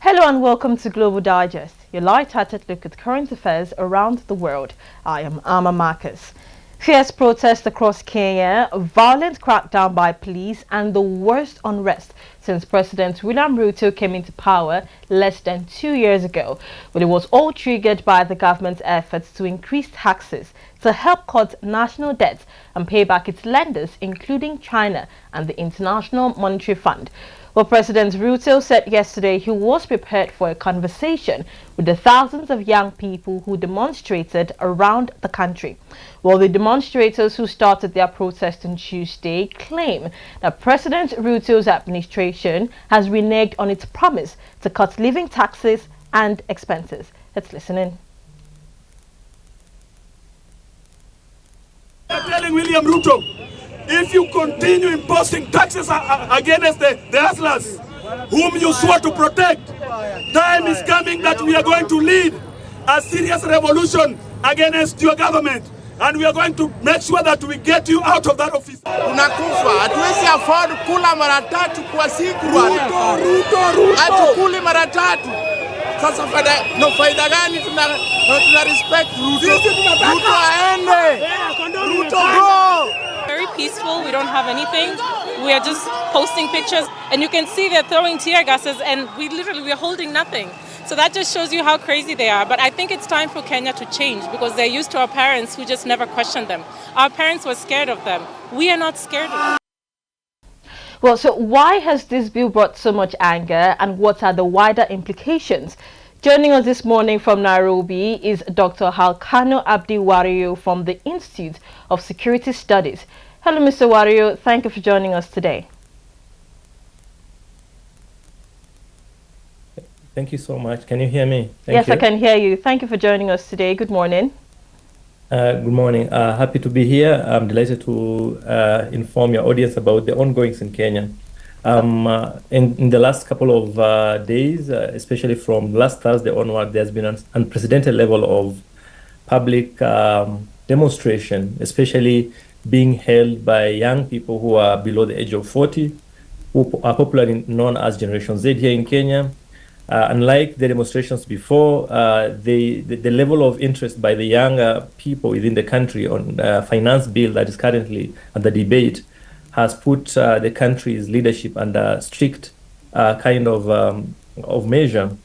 Hello and welcome to Global Digest, your light-hearted look at current affairs around the world. I am Amma Marcus. Fierce protests across Kenya, a violent crackdown by police, and the worst unrest since President William Ruto came into power less than 2 years ago. But it was all triggered by the government's efforts to increase taxes to help cut national debt and pay back its lenders, including China and the International Monetary Fund. Well, President Ruto said yesterday he was prepared for a conversation with the thousands of young people who demonstrated around the country. Well, the demonstrators who started their protest on Tuesday claim that President Ruto's administration has reneged on its promise to cut living taxes and expenses. Let's listen in. I'm telling William Ruto, if you continue imposing taxes against the hustlers whom you swore to protect, time is coming that we are going to lead a serious revolution against your government, and we are going to make sure that we get you out of that office. Tunakufa, hatuwezi afford kula mara tatu kwa siku bwana. Hatukuli mara tatu. Sasa faida gani tuna respect Ruto? Ruto aende. Ruto go. Very peaceful. We don't have anything. We are just posting pictures, and you can see they're throwing tear gases, and we're holding nothing. So that just shows you how crazy they are. But I think it's time for Kenya to change, because they're used to our parents who just never questioned them. Our parents were scared of them. We are not scared of them. Well, so why has this bill brought so much anger, and what are the wider implications? Joining us this morning from Nairobi is Dr. Halkano Abdi Wario from the Institute of Security Studies. Hello, Mr. Wario. Thank you for joining us today. Thank you so much. Can you hear me? Yes, I can hear you. Thank you for joining us today. Good morning. Good morning. Happy to be here. I'm delighted to inform your audience about the ongoings in Kenya. In the last couple of days, especially from last Thursday onward, there's been an unprecedented level of public demonstration, especially being held by young people who are below the age of 40, who are popularly known as Generation Z here in Kenya. Unlike the demonstrations before, the level of interest by the younger people within the country on finance bill that is currently under debate has put the country's leadership under strict kind of measure.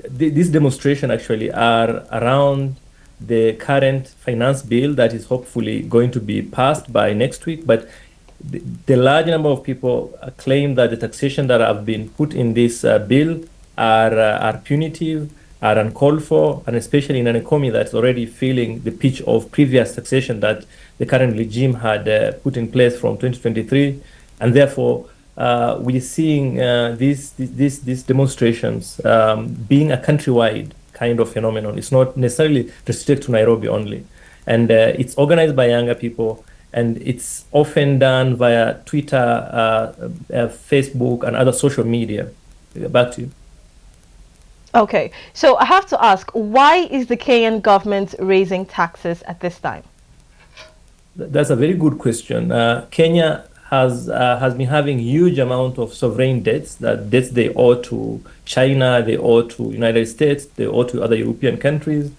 This demonstration actually are around the current finance bill that is hopefully going to be passed by next week, but the large number of people claim that the taxation that have been put in this bill are punitive, are uncalled for, and especially in an economy that's already feeling the pitch of previous taxation that the current regime had put in place from 2023, and therefore we're seeing these demonstrations being a countrywide kind of phenomenon. It's not necessarily restricted to Nairobi only, and it's organized by younger people. And it's often done via Twitter, Facebook, and other social media. Back to you. Okay, so I have to ask, why is the Kenyan government raising taxes at this time? That's a very good question. Kenya has been having huge amount of sovereign debts they owe to China, they owe to United States, they owe to other European countries,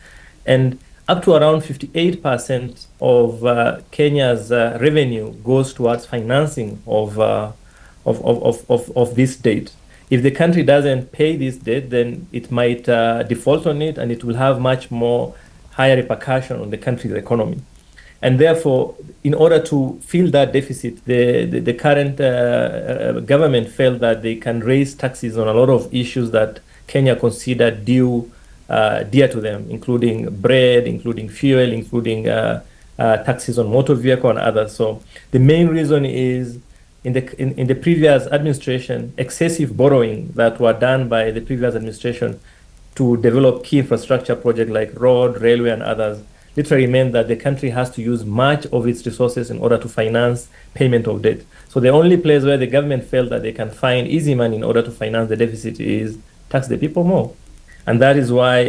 and up to around 58% of Kenya's revenue goes towards financing of this debt. If the country doesn't pay this debt, then it might default on it, and it will have much more higher repercussion on the country's economy. And therefore, in order to fill that deficit, the current government felt that they can raise taxes on a lot of issues that Kenya considered dear to them, including bread, including fuel, including taxes on motor vehicle and others. So the main reason is in the previous administration, excessive borrowing that were done by the previous administration to develop key infrastructure projects like road, railway, and others literally meant that the country has to use much of its resources in order to finance payment of debt. So the only place where the government felt that they can find easy money in order to finance the deficit is tax the people more. And that is why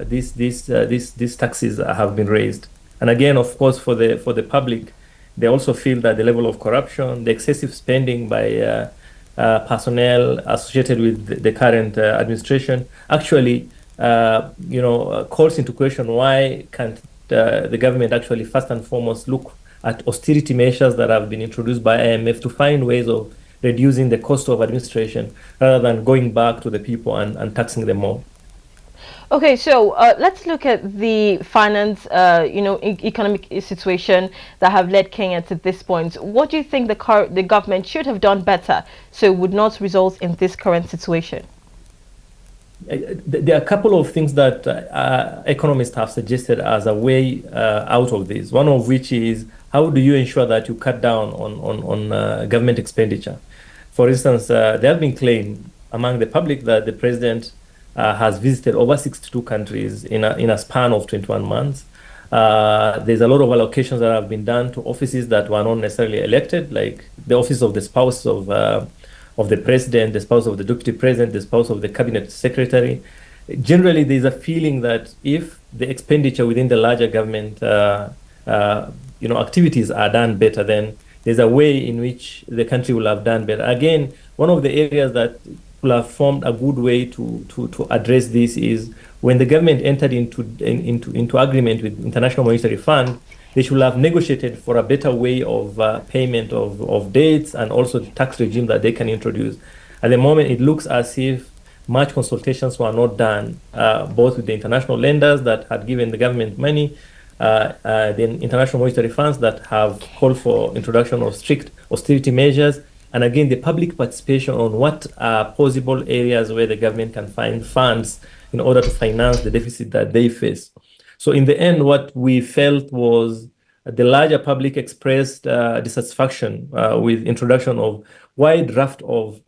these taxes have been raised. And again, of course, for the public, they also feel that the level of corruption, the excessive spending by personnel associated with the current administration actually, calls into question why can't the government actually first and foremost look at austerity measures that have been introduced by IMF to find ways of reducing the cost of administration rather than going back to the people and taxing them more. Okay, so let's look at the finance, economic situation that have led Kenya to this point. What do you think the government should have done better so it would not result in this current situation? There are a couple of things that economists have suggested as a way out of this. One of which is, how do you ensure that you cut down on government expenditure? For instance, there have been claims among the public that the president has visited over 62 countries in a span of 21 months. There's a lot of allocations that have been done to offices that were not necessarily elected, like the office of the spouse of the president, the spouse of the deputy president, the spouse of the cabinet secretary. Generally, there's a feeling that if the expenditure within the larger government, activities are done better, then there's a way in which the country will have done better. Again, one of the areas that will have formed a good way to address this is when the government entered into agreement with International Monetary Fund, they should have negotiated for a better way of payment of debts and also the tax regime that they can introduce. At the moment, it looks as if much consultations were not done, both with the international lenders that had given the government money, the international monetary funds that have called for introduction of strict austerity measures, and again, the public participation on what are possible areas where the government can find funds in order to finance the deficit that they face. So in the end, what we felt was the larger public expressed dissatisfaction with introduction of wide raft of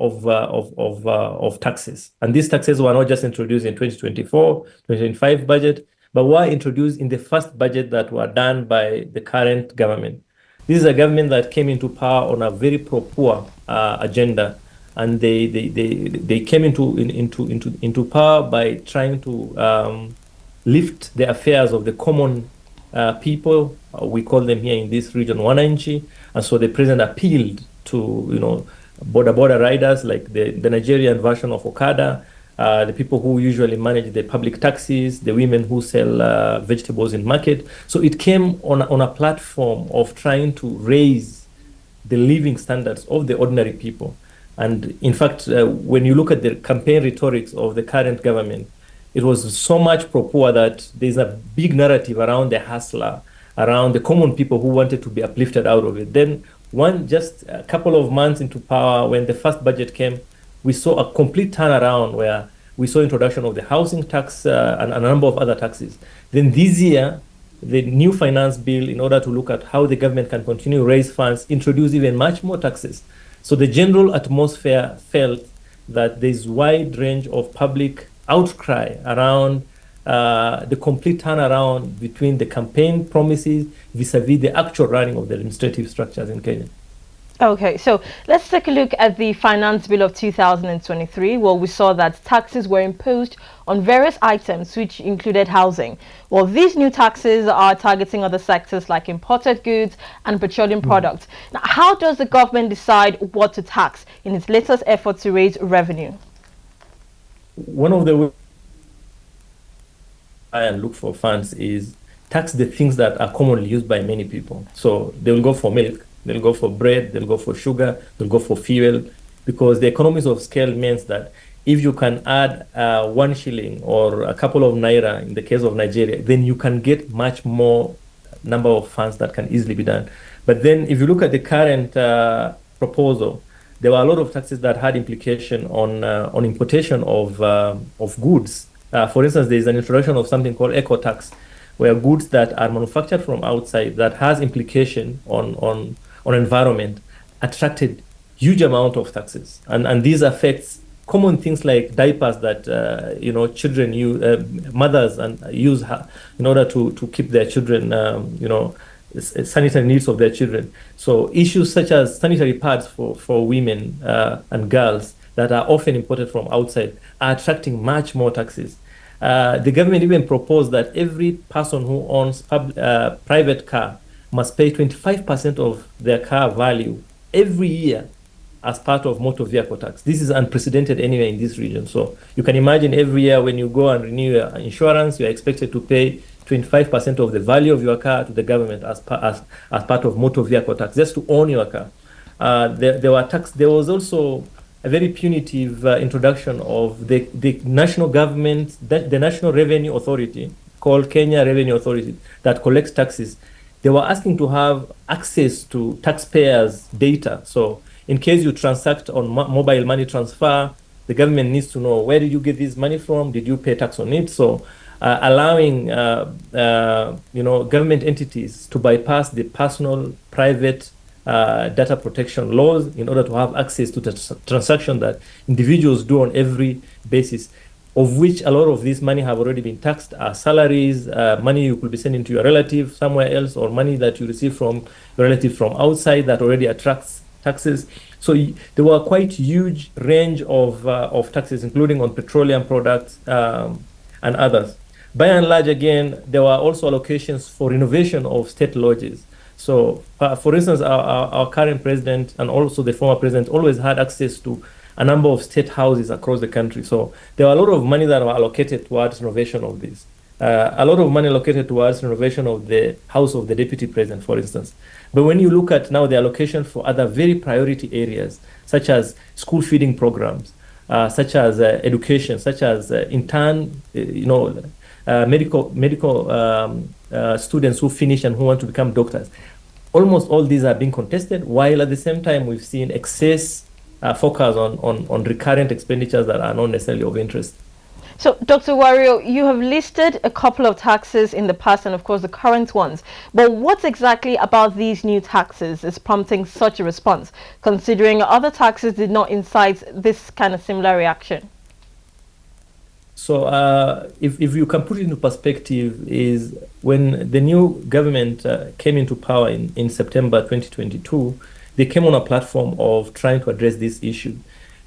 taxes. And these taxes were not just introduced in 2024, 2025 budget, but were introduced in the first budget that were done by the current government. This is a government that came into power on a very pro-poor agenda, and they came into power by trying to lift the affairs of the common people. We call them here in this region wananchi, and so the president appealed to border riders like the Nigerian version of Okada, the people who usually manage the public taxis, the women who sell vegetables in market. So it came on a platform of trying to raise the living standards of the ordinary people. And in fact, when you look at the campaign rhetorics of the current government, it was so much pro-poor that there's a big narrative around the hustler, around the common people who wanted to be uplifted out of it. Then just a couple of months into power, when the first budget came, we saw a complete turnaround where we saw introduction of the housing tax and a number of other taxes. Then this year, the new finance bill, in order to look at how the government can continue to raise funds, introduced even much more taxes. So the general atmosphere felt that there's wide range of public outcry around the complete turnaround between the campaign promises vis-a-vis the actual running of the administrative structures in Kenya. Okay, so let's take a look at the Finance Bill of 2023. Well, we saw that taxes were imposed on various items, which included housing. Well, these new taxes are targeting other sectors like imported goods and petroleum products. Now, how does the government decide what to tax in its latest effort to raise revenue? One of the ways I look for funds is tax the things that are commonly used by many people. So they will go for milk. They'll go for bread, they'll go for sugar, they'll go for fuel, because the economies of scale means that if you can add 1 shilling or a couple of naira in the case of Nigeria, then you can get much more number of funds that can easily be done. But then if you look at the current proposal, there were a lot of taxes that had implication on importation of goods. For instance, there is an introduction of something called eco tax, where goods that are manufactured from outside that has implication on environment attracted huge amount of taxes, and these affects common things like diapers that children use, mothers and use in order to keep their children, sanitary needs of their children. So issues such as sanitary pads for women and girls that are often imported from outside are attracting much more taxes. The government even proposed that every person who owns private car must pay 25% of their car value every year as part of motor vehicle tax. This is unprecedented anywhere in this region. So you can imagine every year when you go and renew your insurance, you're expected to pay 25% of the value of your car to the government as part of motor vehicle tax, just to own your car. There was also a very punitive introduction of the national government, the National Revenue Authority, called Kenya Revenue Authority, that collects taxes. They were asking to have access to taxpayers' data. So in case you transact on mobile money transfer, the government needs to know, where did you get this money from? Did you pay tax on it? So allowing government entities to bypass the personal, private data protection laws in order to have access to the transaction that individuals do on every basis, of which a lot of this money have already been taxed, salaries, money you could be sending to your relative somewhere else, or money that you receive from your relative from outside that already attracts taxes. So there were quite huge range of taxes, including on petroleum products and others. By and large, again, there were also allocations for renovation of state lodges. So, for instance, our current president and also the former president always had access to a number of state houses across the country. So there were a lot of money that were allocated towards renovation of this. A lot of money allocated towards renovation of the house of the deputy president, for instance. But when you look at now the allocation for other very priority areas, such as school feeding programs, such as education, such as intern, medical students who finish and who want to become doctors, almost all these are being contested, while at the same time we've seen excess focus on recurrent expenditures that are not necessarily of interest. So, Dr. Wario, you have listed a couple of taxes in the past and, of course, the current ones. But what exactly about these new taxes is prompting such a response, considering other taxes did not incite this kind of similar reaction? So, if you can put it into perspective, is when the new government came into power in September 2022, they came on a platform of trying to address this issue.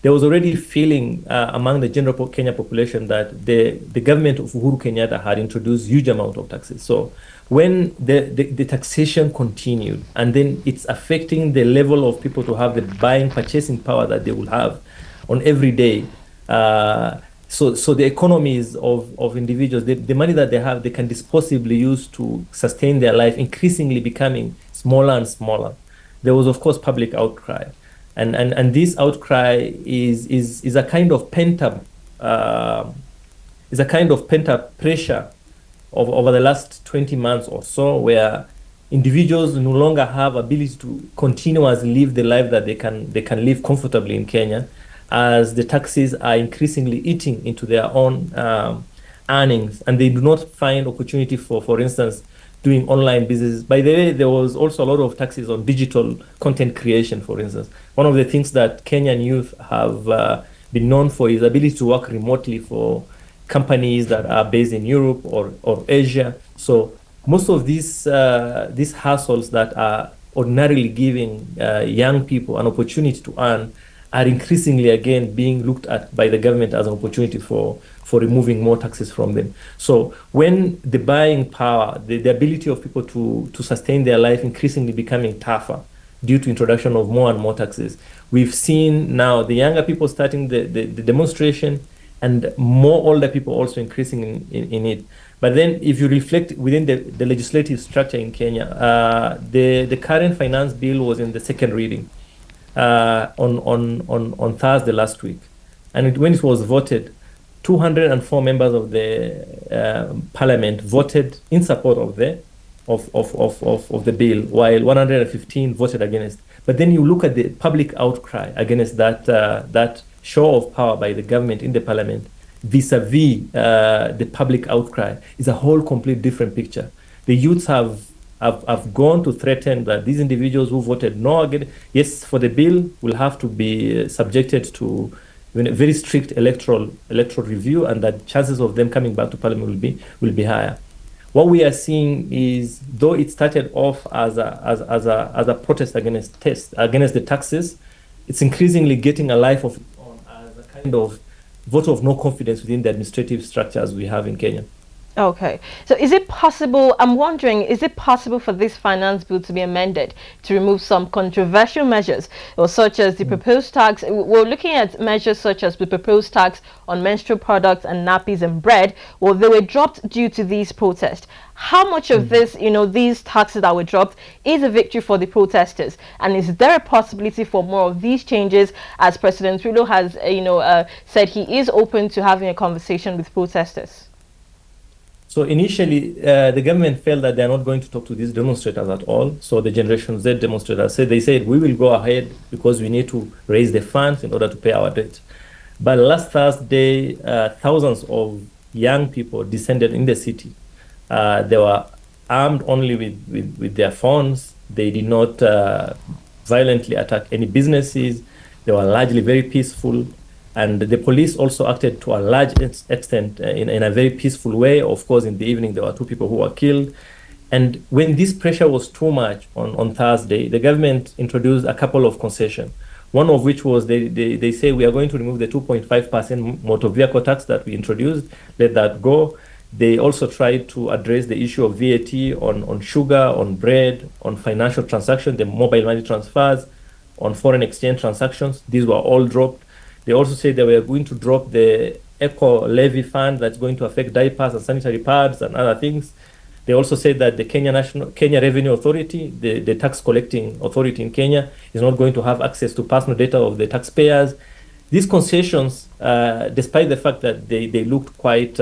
There was already feeling among the general Kenya population that the government of Uhuru Kenyatta had introduced huge amount of taxes. So when the taxation continued, and then it's affecting the level of people to have the purchasing power that they will have on every day. So the economies of individuals, the money that they have, they can disposably use to sustain their life, increasingly becoming smaller and smaller. There was, of course, public outcry. And this outcry is a kind of pent-up pressure over the last 20 months or so, where individuals no longer have ability to continuously live the life that they can live comfortably in Kenya, as the taxes are increasingly eating into their own earnings, and they do not find opportunity for instance, doing online business. By the way, there was also a lot of taxes on digital content creation, for instance. One of the things that Kenyan youth have been known for is ability to work remotely for companies that are based in Europe or Asia. So most of these hustles that are ordinarily giving young people an opportunity to earn are increasingly, again, being looked at by the government as an opportunity for removing more taxes from them. So when the buying power, the ability of people to sustain their life increasingly becoming tougher due to introduction of more and more taxes, we've seen now the younger people starting the demonstration, and more older people also increasing in it. But then if you reflect within the legislative structure in Kenya, the current finance bill was in the second reading on Thursday last week. And when it was voted, 204 members of the parliament voted in support of the bill, while 115 voted against. But then you look at the public outcry against that show of power by the government in the parliament vis-a-vis the public outcry is a whole complete different picture. The youths have gone to threaten that these individuals who voted no again, yes, for the bill will have to be subjected to a very strict electoral review, and that chances of them coming back to parliament will be higher. What we are seeing is, though it started off as a protest against the taxes, it's increasingly getting a life of its own as a kind of vote of no confidence within the administrative structures we have in Kenya. Okay. So is it possible, I'm wondering, is it possible for this finance bill to be amended to remove some controversial measures, or such as the proposed tax? We're looking at measures such as the proposed tax on menstrual products and nappies and bread. Well, they were dropped due to these protests. How much of this, these taxes that were dropped is a victory for the protesters? And is there a possibility for more of these changes, as President Ruto has, said he is open to having a conversation with protesters? So initially, the government felt that they're not going to talk to these demonstrators at all. So the Generation Z demonstrators said, we will go ahead because we need to raise the funds in order to pay our debt. But last Thursday, thousands of young people descended in the city. They were armed only with their phones. They did not violently attack any businesses. They were largely very peaceful. And the police also acted to a large extent in a very peaceful way. Of course, in the evening, there were 2 people who were killed. And when this pressure was too much on Thursday, the government introduced a couple of concessions. One of which was they say we are going to remove the 2.5% motor vehicle tax that we introduced, let that go. They also tried to address the issue of VAT on sugar, on bread, on financial transactions, the mobile money transfers, on foreign exchange transactions. These were all dropped. They also said they were going to drop the eco levy fund that's going to affect diapers and sanitary pads and other things. They also said that the Kenya Revenue Authority, the tax collecting authority in Kenya, is not going to have access to personal data of the taxpayers. These concessions, despite the fact that they looked quite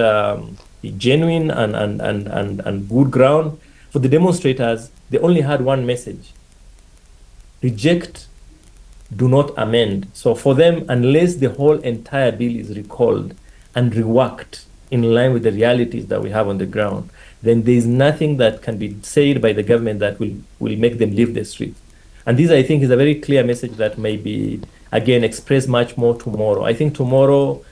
genuine and good ground, for the demonstrators, they only had one message: reject, do not amend. So for them, unless the whole entire bill is recalled and reworked in line with the realities that we have on the ground, then there is nothing that can be said by the government that will make them leave the street. And this, I think, is a very clear message that may be, again, expressed much more tomorrow. I think tomorrow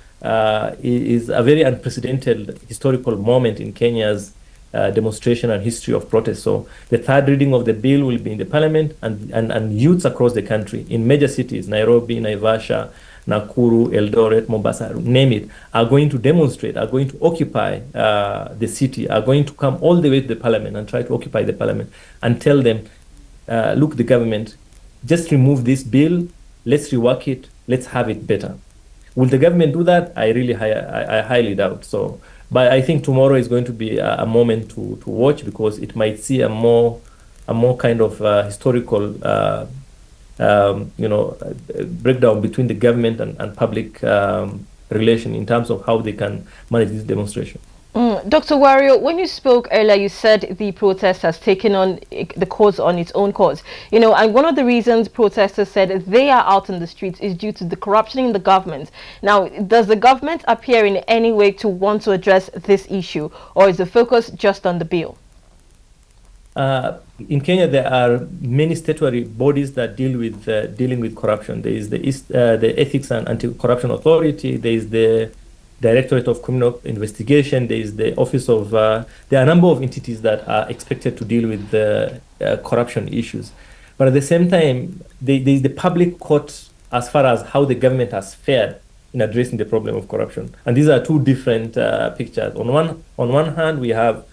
is a very unprecedented historical moment in Kenya's demonstration and history of protest. So the third reading of the bill will be in the parliament, and youths across the country in major cities, Nairobi, Naivasha, Nakuru, Eldoret, Mombasa, name it, are going to demonstrate, are going to occupy the city, are going to come all the way to the parliament and try to occupy the parliament and tell them, look, the government, just remove this bill, let's rework it, let's have it better. Will the government do that? I highly doubt so. But I think tomorrow is going to be a moment to watch, because it might see a more kind of historical breakdown between the government and public relation in terms of how they can manage this demonstration. Dr. Wario, when you spoke earlier, you said the protest has taken on the cause on its own cause. And one of the reasons protesters said they are out in the streets is due to the corruption in the government. Now, does the government appear in any way to want to address this issue, or is the focus just on the bill? In Kenya, there are many statutory bodies that deal with dealing with corruption. There is the Ethics and Anti-Corruption Authority. There is the Directorate of Criminal Investigation. There is the Office of, there are a number of entities that are expected to deal with corruption issues. But at the same time, there is the public court as far as how the government has fared in addressing the problem of corruption. And these are two different pictures. On one hand, we have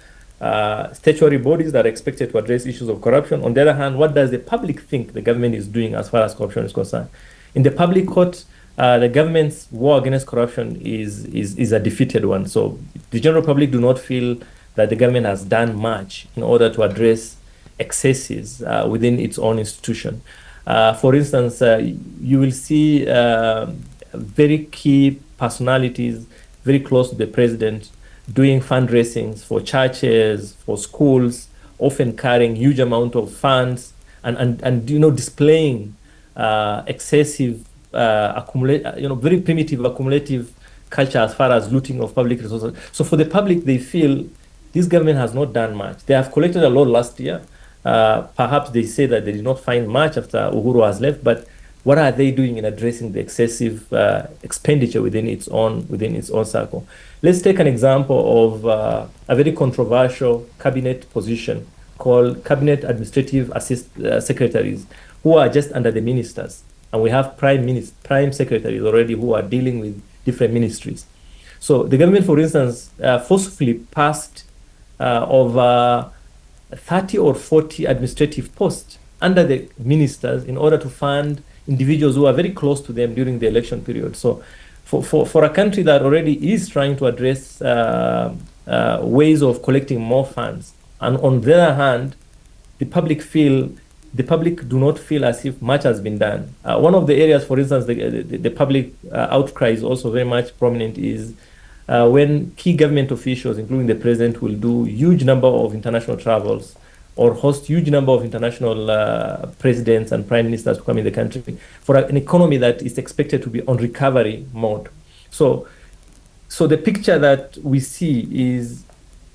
statutory bodies that are expected to address issues of corruption. On the other hand, what does the public think the government is doing as far as corruption is concerned? In the public court, the government's war against corruption is a defeated one. So the general public do not feel that the government has done much in order to address excesses within its own institution. For instance, you will see very key personalities very close to the president doing fundraisings for churches, for schools, often carrying huge amount of funds and displaying excessive very primitive accumulative culture as far as looting of public resources. So for the public, they feel this government has not done much. They have collected a lot last year. Perhaps they say that they did not find much after Uhuru has left, but what are they doing in addressing the excessive expenditure within its own circle? Let's take an example of a very controversial cabinet position called Cabinet Administrative Secretaries, who are just under the ministers. And we have prime secretaries already who are dealing with different ministries. So the government, for instance, forcefully passed over 30 or 40 administrative posts under the ministers in order to fund individuals who are very close to them during the election period. So for a country that already is trying to address ways of collecting more funds, and on the other hand, the public do not feel as if much has been done. One of the areas, for instance, the public outcry is also very much prominent is when key government officials, including the president, will do huge number of international travels or host huge number of international presidents and prime ministers to come in the country for an economy that is expected to be on recovery mode. So the picture that we see is,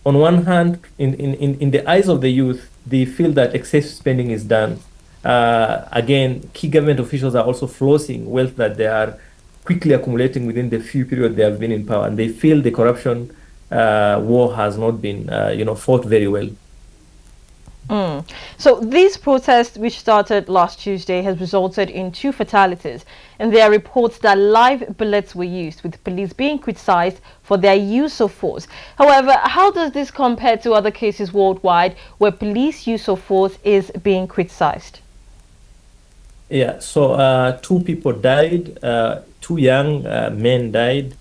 on one hand, in the eyes of the youth, they feel that excessive spending is done. Again, key government officials are also flossing wealth that they are quickly accumulating within the few period they have been in power, and they feel the corruption war has not been, fought very well. So these protests, which started last Tuesday, has resulted in 2 fatalities, and there are reports that live bullets were used, with police being criticized for their use of force. However, how does this compare to other cases worldwide where police use of force is being criticized? Yeah, so 2 people died, 2 young men died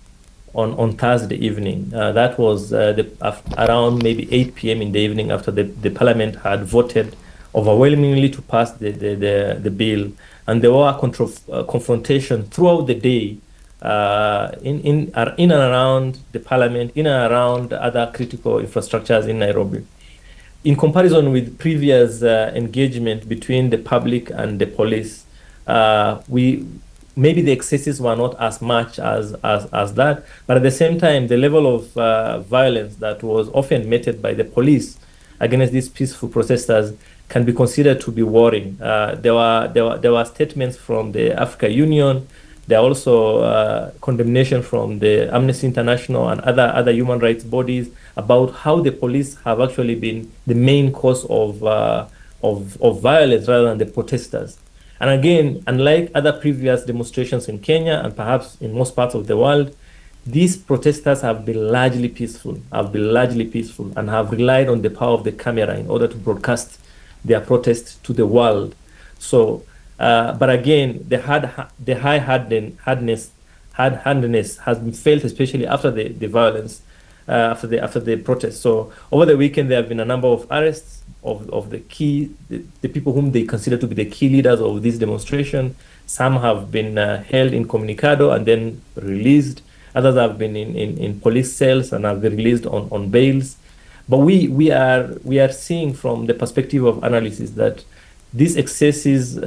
on Thursday evening. That was around maybe 8 p.m. in the evening, after the parliament had voted overwhelmingly to pass the bill. And there were confrontation throughout the day in and around the parliament, in and around other critical infrastructures in Nairobi. In comparison with previous engagement between the public and the police, maybe the excesses were not as much as that, but at the same time, the level of violence that was often meted by the police against these peaceful protesters can be considered to be worrying. There were statements from the African Union. There are also condemnation from the Amnesty International and other human rights bodies about how the police have actually been the main cause of violence rather than the protesters. And again, unlike other previous demonstrations in Kenya and perhaps in most parts of the world, these protesters have been largely peaceful, and have relied on the power of the camera in order to broadcast their protest to the world. So, but again, the hard-handedness has been felt, especially after the violence, after the protest. So over the weekend, there have been a number of arrests of the people whom they consider to be the key leaders of this demonstration. Some have been held incommunicado and then released. Others have been in police cells and have been released on bails. But we are seeing from the perspective of analysis that these excesses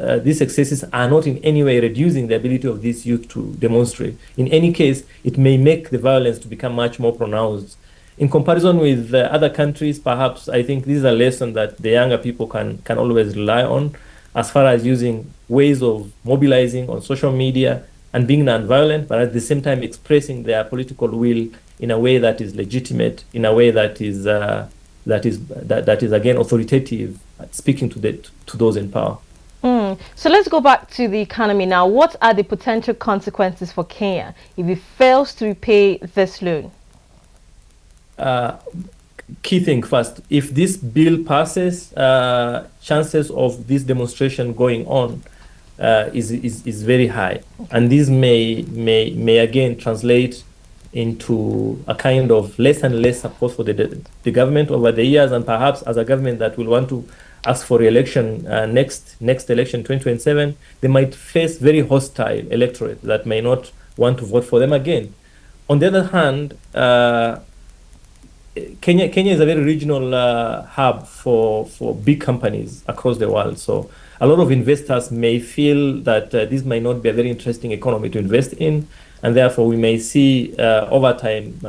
are not in any way reducing the ability of these youth to demonstrate. In any case, it may make the violence to become much more pronounced. In comparison with other countries, perhaps I think this is a lesson that the younger people can always rely on, as far as using ways of mobilizing on social media and being non-violent, but at the same time expressing their political will in a way that is legitimate, in a way that is again authoritative, speaking to those in power. So let's go back to the economy now. What are the potential consequences for Kenya if it fails to repay this loan? Key thing first, if this bill passes, chances of this demonstration going on is very high, and this may again translate into a kind of less and less support for the government over the years, and perhaps as a government that will want to ask for re-election next election 2027, they might face very hostile electorate that may not want to vote for them again. On the other hand, Kenya is a very regional hub for big companies across the world. So a lot of investors may feel that this might not be a very interesting economy to invest in, and therefore we may see over time,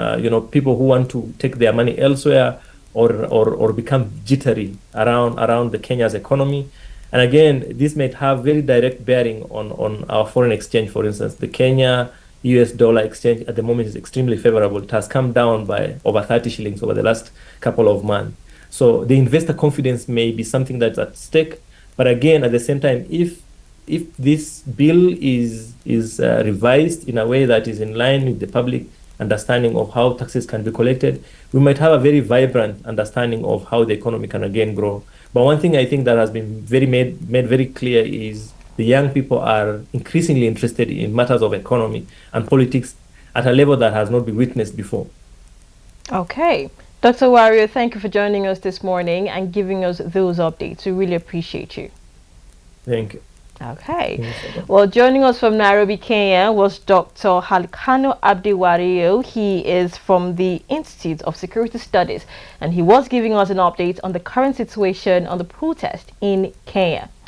people who want to take their money elsewhere or become jittery around the Kenya's economy. And again, this might have very direct bearing on our foreign exchange. For instance, the Kenya US dollar exchange at the moment is extremely favorable. It has come down by over 30 shillings over the last couple of months. So the investor confidence may be something that's at stake. But again, at the same time, if this bill is revised in a way that is in line with the public understanding of how taxes can be collected, we might have a very vibrant understanding of how the economy can again grow. But one thing I think that has been made very clear is the young people are increasingly interested in matters of economy and politics at a level that has not been witnessed before. Okay. Dr. Wario, thank you for joining us this morning and giving us those updates. We really appreciate you. Thank you. Okay. Well, joining us from Nairobi, Kenya was Dr. Halkano Abdi Wario. He is from the Institute of Security Studies, and he was giving us an update on the current situation on the protest in Kenya.